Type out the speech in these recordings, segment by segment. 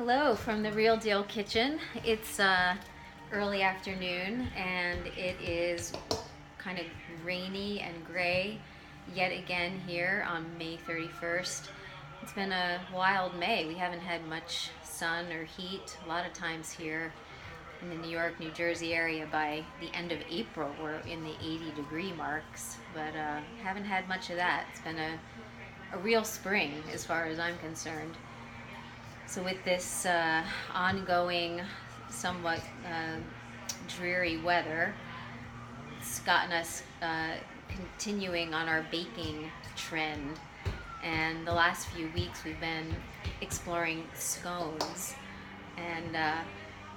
Hello from the Real Deal Kitchen. It's early afternoon and it is kind of rainy and gray yet again here on May 31st. It's been a wild May. We haven't had much sun or heat. A lot of times here in the New York, New Jersey area by the end of April we're in the 80-degree marks, but haven't had much of that. It's been a real spring as far as I'm concerned. So with this ongoing, somewhat dreary weather, it's gotten us continuing on our baking trend. And the last few weeks we've been exploring scones. And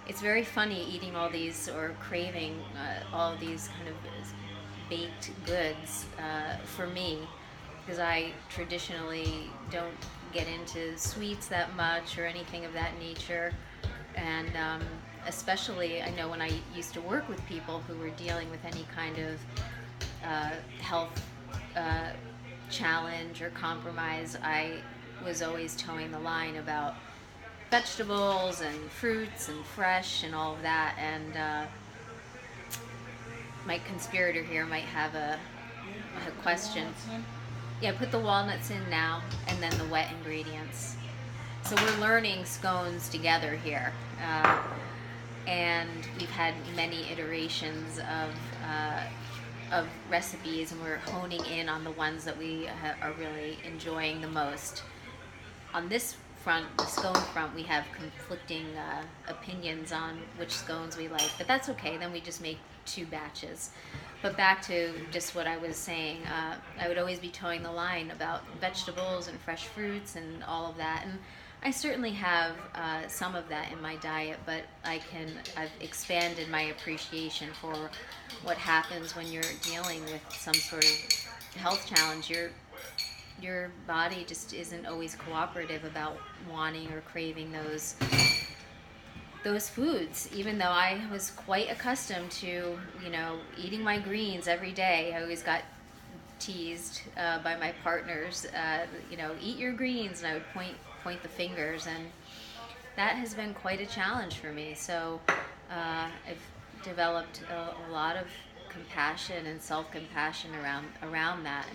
it's very funny eating all these or craving all of these kind of baked goods for me, because I traditionally don't get into sweets that much or anything of that nature. And especially, I know when I used to work with people who were dealing with any kind of health challenge or compromise, I was always towing the line about vegetables and fruits and fresh and all of that. And my conspirator here might have a question. Yeah, put the walnuts in now and then the wet ingredients. So we're learning scones together here. And we've had many iterations of recipes, and we're honing in on the ones that we are really enjoying the most. On this front, the scone front, we have conflicting opinions on which scones we like, but that's okay. Then we just make two batches. But back to just what I was saying, I would always be towing the line about vegetables and fresh fruits and all of that. And I certainly have some of that in my diet, but I've expanded my appreciation for what happens when you're dealing with some sort of health challenge. Your body just isn't always cooperative about wanting or craving those foods, even though I was quite accustomed to, eating my greens every day. I always got teased by my partners, eat your greens, and I would point the fingers, and that has been quite a challenge for me. So I've developed a lot of compassion and self-compassion around that,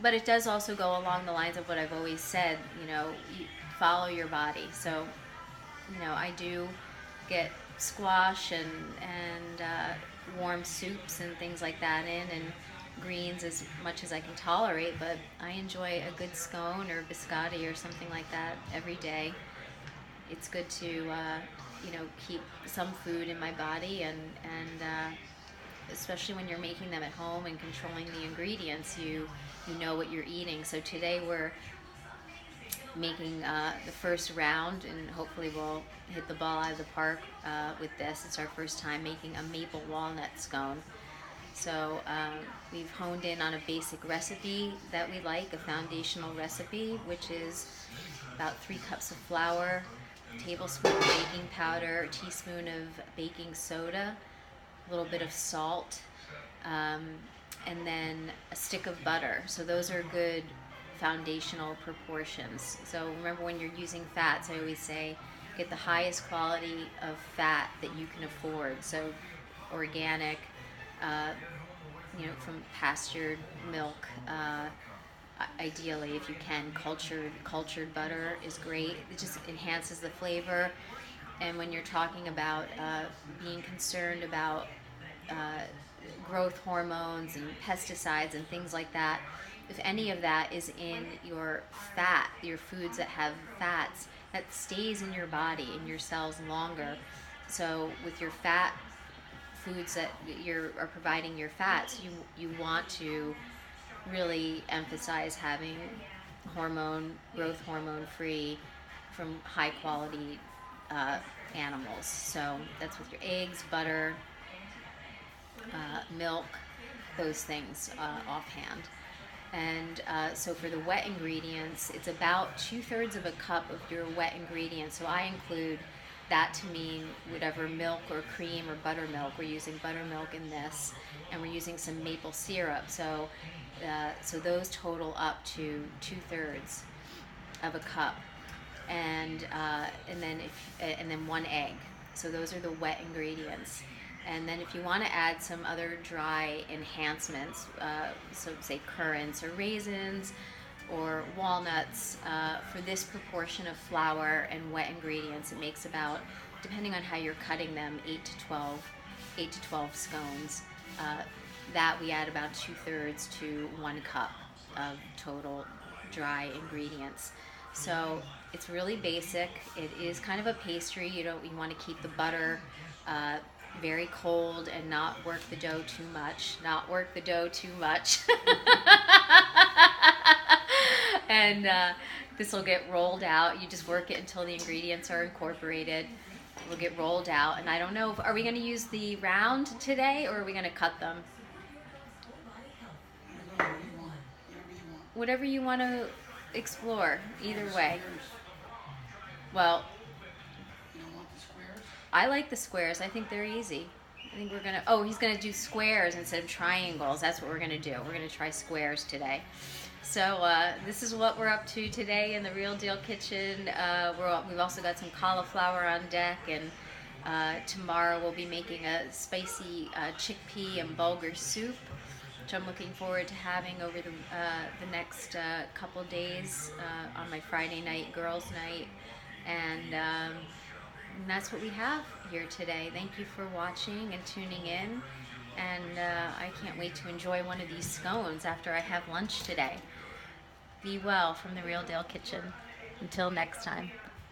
but it does also go along the lines of what I've always said, you follow your body. So, I do get squash and warm soups and things like that and greens as much as I can tolerate, but I enjoy a good scone or biscotti or something like that every day. It's good to, keep some food in my body, and especially when you're making them at home and controlling the ingredients, you know what you're eating. So today we're making the first round, and hopefully we'll hit the ball out of the park with this. It's our first time making a maple walnut scone. So we've honed in on a basic recipe that we like, a foundational recipe, which is about 3 cups of flour, a tablespoon of baking powder, a teaspoon of baking soda, a little bit of salt, and then a stick of butter. So those are good foundational proportions. So remember, when you're using fats, I always say get the highest quality of fat that you can afford. So organic, from pastured milk, ideally if you can. Cultured butter is great. It just enhances the flavor. And when you're talking about being concerned about growth hormones and pesticides and things like that, if any of that is in your fat, your foods that have fats, that stays in your body, in your cells longer. So with your fat foods that are providing your fats, you want to really emphasize having growth hormone free from high quality animals. So that's with your eggs, butter, milk, those things offhand. And so for the wet ingredients, it's about 2/3 of a cup of your wet ingredients. So I include that to mean whatever milk or cream or buttermilk. We're using buttermilk in this, and we're using some maple syrup. So those total up to 2/3 of a cup. and then 1 egg. So those are the wet ingredients. And then if you want to add some other dry enhancements, so say currants or raisins or walnuts, for this proportion of flour and wet ingredients, it makes about, depending on how you're cutting them, 8 to 12 scones. That we add about 2/3 to 1 cup of total dry ingredients. So it's really basic. It is kind of a pastry. You want to keep the butter very cold and not work the dough too much. Not work the dough too much. And this will get rolled out. You just work it until the ingredients are incorporated. It will get rolled out. And I don't know, are we going to use the round today, or are we going to cut them? Whatever you want to explore, either way. Well, I like the squares. I think they're easy. I think we're gonna, oh, he's gonna do squares instead of triangles. That's what we're gonna do. We're gonna try squares today. So this is what we're up to today in the Real Deal Kitchen. We've also got some cauliflower on deck, and tomorrow we'll be making a spicy chickpea and bulgur soup, which I'm looking forward to having over the next couple days on my Friday night, girls' night. And that's what we have here today. Thank you for watching and tuning in. And I can't wait to enjoy one of these scones after I have lunch today. Be well from the Real Deal Kitchen. Until next time.